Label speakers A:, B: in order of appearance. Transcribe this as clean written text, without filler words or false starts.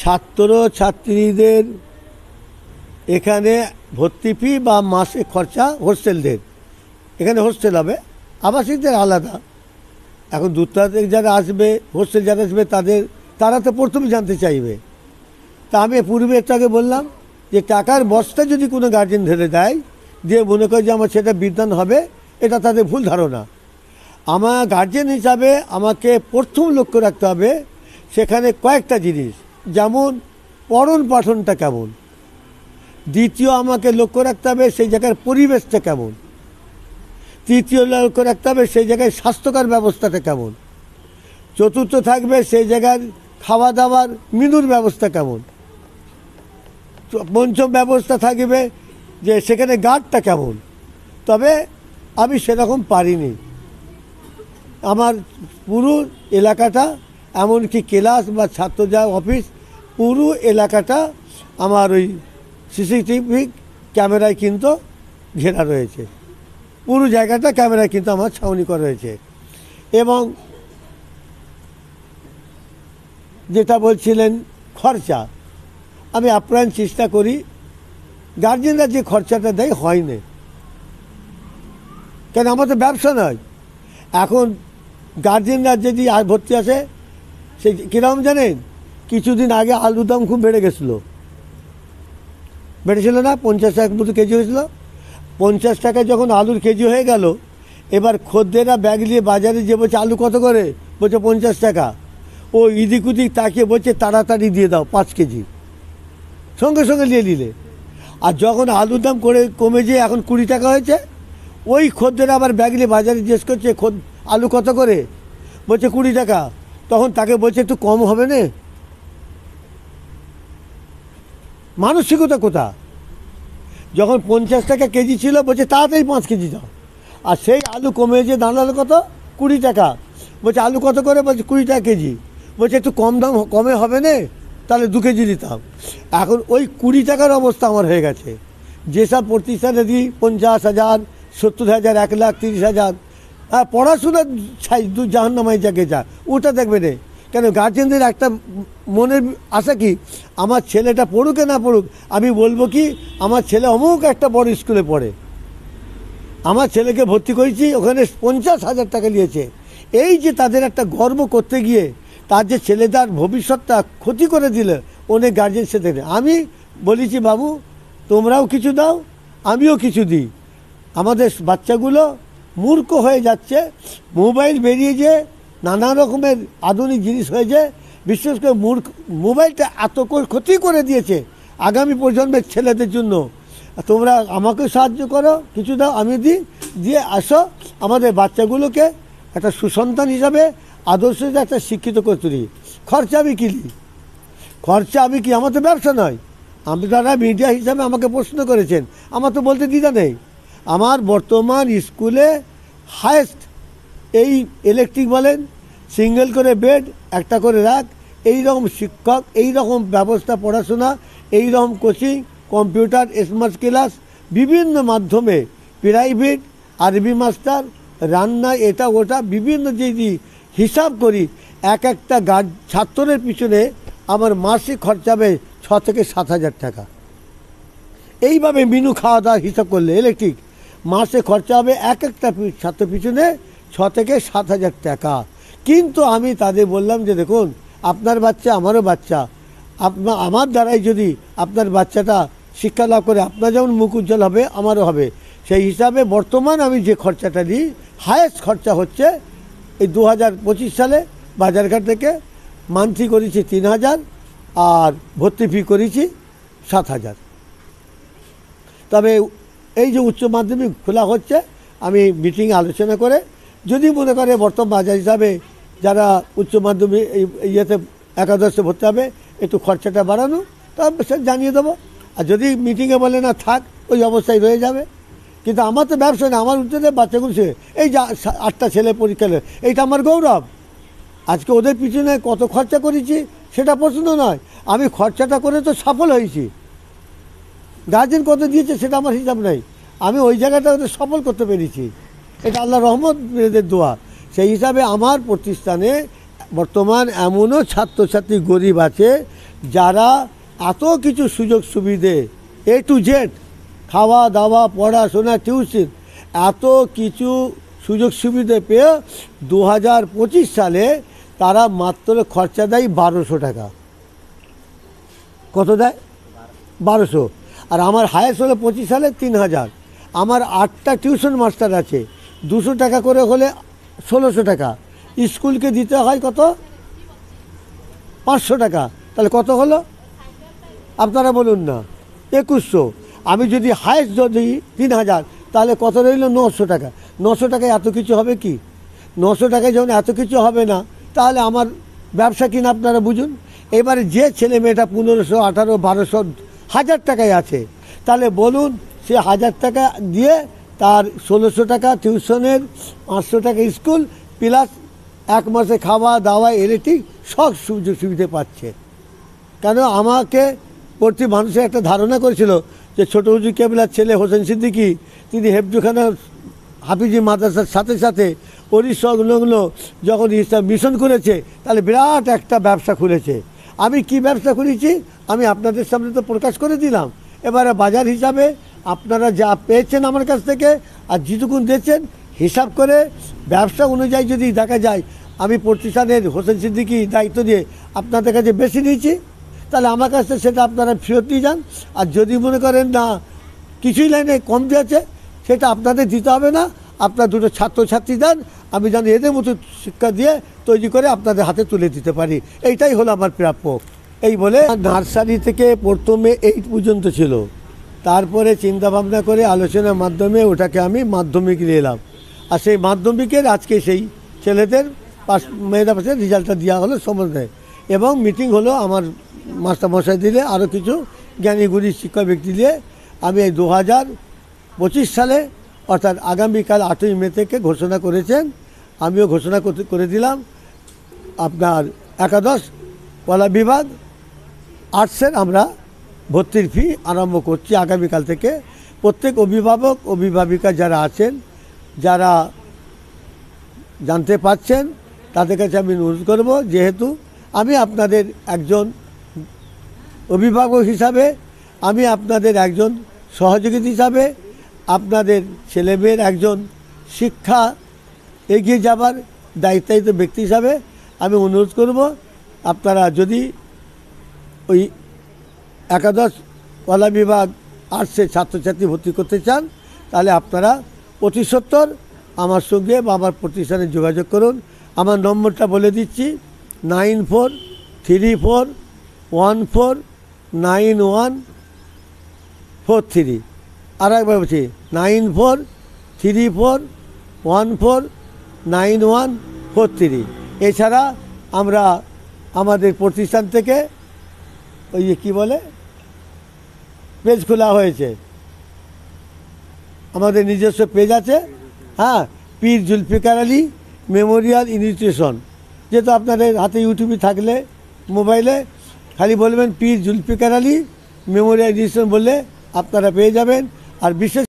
A: ছাত্র ছাত্রীদের এখানে ভর্তি ফি বা মাসে খরচা হোস্টেলদের, এখানে হোস্টেল হবে, আবাসিকদের আলাদা। এখন দূর থেকে যারা আসবে, হোস্টেল যারা আসবে তারা তো প্রথমে জানতে চাইবে। তা আমি পূর্বে একটু আগে বললাম যে টাকার বস্তা যদি কোনো গার্জেন ধরে দেয়, যে মনে করে যে আমার সেটা বিদ্যান হবে, এটা তাদের ভুল ধারণা। আমার গার্জেন হিসাবে আমাকে প্রথম লক্ষ্য রাখতে হবে সেখানে কয়েকটা জিনিস, যেমন পঠন পাঠনটা কেমন। দ্বিতীয় আমাকে লক্ষ্য রাখতে হবে সেই জায়গার পরিবেশটা কেমন। তৃতীয় লক্ষ্য রাখতে হবে সেই জায়গায় স্বাস্থ্যকর ব্যবস্থাটা কেমন। চতুর্থ থাকবে সেই জায়গার খাওয়া দাওয়ার মেনুর ব্যবস্থা কেমন। পঞ্চম ব্যবস্থা থাকবে যে সেখানে গার্ডটা কেমন। তবে আমি সেরকম পারিনি। আমার পুরো এলাকাটা, এমনকি ক্লাস বা ছাত্র যা অফিস, পুরো এলাকাটা আমার ওই সিসিটিভি ক্যামেরায় কিন্তু ঘেরা রয়েছে। পুরো জায়গাটা ক্যামেরায় কিন্তু আমার ছাউনি করা রয়েছে। এবং যেটা বলছিলেন খরচা, আমি আপ্রাণ চেষ্টা করি গার্জেনরা যে খরচাটা দেয় হয় না, কেন আমাদের ব্যবসা নয়। এখন গার্জেনরা যদি ভর্তি আসে, সে কীরকম জানেন, কিছুদিন আগে আলুর দাম খুব বেড়ে গেছিলো, বেড়েছিল না, 50 টাকা মতো কেজি হয়েছিল। 50 টাকা যখন আলুর কেজি হয়ে গেল, এবার খদ্দেরা ব্যাগ নিয়ে বাজারে যে বলছে আলু কত করে, বলছে 50 টাকা। ও ইদিক উদিক তাকিয়ে বলছে তাড়াতাড়ি দিয়ে দাও 5 কেজি, সঙ্গে সঙ্গে নিয়ে নিলে। আর যখন আলুর দাম কমে যেয়ে এখন 20 টাকা হয়েছে, ওই খদ্দেরা আবার ব্যাগ নিয়ে বাজারে জিজ্ঞেস করছে আলু কত করে, বলছে 20 টাকা। তখন তাকে বলছে একটু কম হবে না। মানসিকতা কোথা? যখন 50 টাকা কেজি ছিল, বলছে তাড়াতাড়ি 5 কেজি দাও। আর সেই আলু কমে যে দাঁড়ালো কত, 20 টাকা। বলছে আলু কত করে, বলছে 20 টাকা কেজি। বলছে একটু কমে হবে না, তাহলে 2 কেজি দিতাম। এখন ওই 20 টাকার অবস্থা আমার হয়ে গেছে। যেসব প্রতিষ্ঠানে দিই 50,000, 70,000, 1 লাখ, 30,000, হ্যাঁ, পড়াশোনা জাহান্নামায় জাগে যা, ওটা দেখবে না। কেন গার্জেনদের একটা মনের আশা কি, আমার ছেলেটা পড়ুক না পড়ুক, আমি বলবো কি আমার ছেলে অমুক একটা বড় স্কুলে পড়ে, আমার ছেলেকে ভর্তি করেছি, ওখানে 50,000 টাকা নিয়েছে। এই যে তাদের একটা গর্ব করতে গিয়ে তার যে ছেলেটার ভবিষ্যৎটা ক্ষতি করে দিলে অনেক গার্জেন সে দেখে। আমি বলেছি বাবু তোমরাও কিছু দাও, আমিও কিছু দিই। আমাদের বাচ্চাগুলো মূর্খ হয়ে যাচ্ছে, মোবাইল বেরিয়ে যে নানা রকমের আধুনিক জিনিস হয়েছে, বিশেষ করে মোবাইলটা এত ক্ষতি করে দিয়েছে আগামী প্রজন্মের ছেলেদের জন্য। তোমরা আমাকে সাহায্য করো, কিছু দাও, আমি দিই, দিয়ে আসো আমাদের বাচ্চাগুলোকে একটা সুসন্তান হিসাবে আদর্শ একটা শিক্ষিত করে তুলি। খরচা আমি কি নিই, খরচা আমি কি, আমার তো ব্যবসা নয়। আপনারা মিডিয়া হিসাবে আমাকে প্রশ্ন করেছেন, আমার তো বলতে দ্বিধা নেই। আমার বর্তমান স্কুলে হায়েস্ট এই ইলেকট্রিক বলেন, সিঙ্গেল করে বেড, একটা করে রাখ, এই রকম শিক্ষক, এই রকম ব্যবস্থা, পড়াশোনা, এই রকম কোচিং, কম্পিউটার, স্মার্ট ক্লাস, বিভিন্ন মাধ্যমে প্রাইভেট, আরবি মাস্টার, রান্না, এটা ওটা বিভিন্ন যে হিসাব করি, একটা ছাত্রের পিছনে আমার মাসিক খরচা হবে 6 থেকে 7,000 টাকা। এইভাবে মেনু খাওয়া দাওয়া হিসাব করলে ইলেকট্রিক মাসে খরচা হবে একটা ছাত্র পিছনে 6 থেকে 7,000 টাকা। কিন্তু আমি তাদের বললাম যে দেখুন আপনার বাচ্চা আমারও বাচ্চা, আমার দ্বারাই যদি আপনার বাচ্চাটা শিক্ষা লাভ করে আপনার যেমন মুখ উজ্জ্বল হবে আমারও হবে। সেই হিসাবে বর্তমান আমি যে খরচাটা দিই, হায়েস্ট খরচা হচ্ছে এই 2025 সালে বাজারঘাট থেকে মান্থলি করেছি 3,000 আর ভর্তি ফি করেছি 7,000। তবে এই যে উচ্চ মাধ্যমিক খোলা হচ্ছে, আমি মিটিংয়ে আলোচনা করে যদি মনে করে বর্তমান বাজার হিসাবে যারা উচ্চ মাধ্যমিক ইয়েতে একাদশে ভর্তি হবে একটু খরচাটা বাড়ানো, তবে সে জানিয়ে দেবো। আর যদি মিটিংয়ে বলে না থাক, ওই অবস্থায় রয়ে যাবে। কিন্তু আমার তো ব্যবসা না, আমার উদ্যোগে বাচ্চাগুলো সে এই যে 8টা ছেলে পরীক্ষা নেয়, এইটা আমার গৌরব। আজকে ওদের পিছনে কত খরচা করেছি সেটা প্রশ্ন নয়, আমি খরচাটা করে তো সফল হয়েছি। গার্জেন কত দিয়েছে সেটা আমার হিসাব নেই, আমি ওই জায়গাটা ওদের সফল করতে পেরেছি, এটা আল্লাহ রহমত এদের দোয়া। সেই হিসাবে আমার প্রতিষ্ঠানে বর্তমান এমনও ছাত্রছাত্রী গরিব আছে যারা এত কিছু সুযোগ সুবিধে A to Z, খাওয়া দাওয়া পড়াশোনা টিউশন, এত কিছু সুযোগ সুবিধে পেয়ে 2025 সালে তারা মাত্র খরচা দেয় 1200 টাকা। কত দেয়? 1200। আর আমার হায়েস্ট হলো 25 সালে 3000। আমার 8টা টিউশন মাস্টার আছে, 200 টাকা করে হলে 1600 টাকা। স্কুলকে দিতে হয় কত? 500 টাকা। তাহলে কত হলো আপনারা বলুন না? 2100। আমি যদি হায়েস্ট যদি 3000, তাহলে কত রইল? 900 টাকা। 900 টাকায় এত কিছু হবে কি? 900 টাকায় যখন এত কিছু হবে না, তাহলে আমার ব্যবসা কিনা আপনারা বুঝুন। এবারে যে ছেলে মেয়েটা 1500, 1800, 1200, 1000 টাকায় আছে, তাহলে বলুন সে 1000 টাকা দিয়ে তার 1600 টাকা টিউশনের, 500 টাকা স্কুল, প্লাস 1 মাসে খাওয়া দাওয়া ইলেকট্রিক সব সুযোগ সুবিধে পাচ্ছে। কেন আমাকে প্রতি মানুষের একটা ধারণা করেছিল যে ছোটো হুজুর কেবলার ছেলে হোসেন সিদ্দিকী তিনি হেফজুখানা হাফিজি মাদ্রাসার সাথে সাথে ওরই সংলগ্ন যখন ইসলাম মিশন করেছে, তাহলে বিরাট একটা ব্যবসা খুলেছে। আমি কি ব্যবসা খুলেছি আমি আপনাদের সামনে তো প্রকাশ করে দিলাম। এবারে বাজার হিসাবে আপনারা যা পেয়েছেন আমার কাছ থেকে আর যেটুকুন দিয়েছেন হিসাব করে ব্যবসা অনুযায়ী যদি দেখা যায় আমি প্রতিষ্ঠানের হোসেন সিদ্দিকী দায়িত্ব দিয়ে আপনাদের কাছে বেশি নিয়েছি, তাহলে আমার কাছে সেটা আপনারা ফেরত দিয়ে যান। আর যদি মনে করেন না কিছুই লাইনে কম দিয়েছে, সেটা আপনাদের দিতে হবে না, আপনার দুটো ছাত্রছাত্রী দেন, আমি জানি এদের মতো শিক্ষা দিয়ে তৈরি করে আপনাদের হাতে তুলে দিতে পারি। এইটাই হলো আমার প্রাপ্য। এই বলে নার্সারি থেকে প্রথমে 8 পর্যন্ত ছিল, তারপরে চিন্তাভাবনা করে আলোচনার মাধ্যমে ওটাকে আমি মাধ্যমিক নিয়ে এলাম। আর সেই মাধ্যমিকের আজকে সেই ছেলেদের মেয়েরা পাশে রেজাল্টটা দেওয়া হলো সম্বন্ধে, এবং মিটিং হলো আমার মাস্টারমশাই দিলে আরও কিছু জ্ঞানী গুণী শিক্ষক ব্যক্তি দিয়ে। আমি এই 2025 সালে অর্থাৎ আগামীকাল 8ই মে থেকে ঘোষণা করেছেন, আমিও ঘোষণা করে দিলাম। আপনার একাদশ কলা বিভাগ আর্টসের আমরা ভর্তির ফি আরম্ভ করছি আগামীকাল থেকে। প্রত্যেক অভিভাবক অভিভাবিকা যারা আছেন, যারা জানতে পাচ্ছেন, তাদের কাছে আমি অনুরোধ করব, যেহেতু আমি আপনাদের একজন অভিভাবক হিসাবে, আমি আপনাদের একজন সহযোগী হিসাবে, আপনাদের ছেলেমেয়ের একজন শিক্ষা এগিয়ে যাবার দায়িত্বায়িত ব্যক্তি হিসাবে আমি অনুরোধ করব, আপনারা যদি ওই একাদশ কলা বিভাগ আর্টসের ছাত্রছাত্রী ভর্তি করতে চান, তাহলে আপনারা 75 আমার সঙ্গে বা আমার প্রতিষ্ঠানে যোগাযোগ করুন। আমার নম্বরটা বলে দিচ্ছি, 9434149143। আর একবার বলছি, 9434149143। এছাড়া আমরা আমাদের প্রতিষ্ঠান থেকে ওই যে কী বলে পেজ খোলা হয়েছে, আমাদের নিজস্ব পেজ আছে, হ্যাঁ, পীর জুলফিকার আলী মেমোরিয়াল ইনস্টিটিউশন। যেহেতু আপনাদের হাতে ইউটিউবে থাকলে মোবাইলে খালি বলবেন পীর জুলফিকার আলী মেমোরিয়াল ইনস্টিটিউশন বললে আপনারা পেয়ে যাবেন। আর বিশেষ